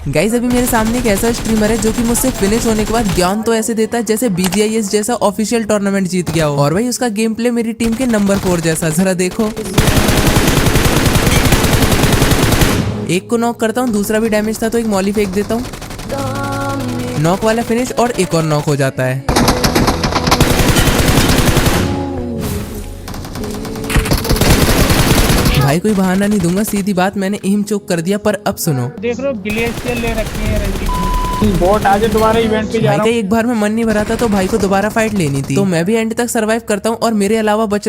Guys अभी मेरे सामने एक ऐसा स्ट्रीमर है जो कि मुझसे फिनिश होने के बाद ज्ञान तो ऐसे देता है जैसे BGIS जैसा ऑफिशियल टूर्नामेंट जीत गया हो। और भाई उसका गेम प्ले मेरी टीम के नंबर 4 जैसा, जरा देखो। एक को नॉक करता हूँ, दूसरा भी डैमेज था तो एक मॉली फेंक देता हूँ, नॉक वाला फिनिश और एक और नॉक हो जाता है। भाई कोई बहाना नहीं दूंगा, सीधी बात मैंने एम चोक कर दिया। पर अब सुनो, देख लो ग्लेशियर ले रखे हैं रंजीत। बोट आज दोबारा इवेंट पे जा भाई रहा का हूं। एक बार में मन नहीं भरा था तो भाई को दोबारा फाइट लेनी थी, तो मैं भी एंड तक सरवाइव करता हूँ और मेरे अलावा बच रहे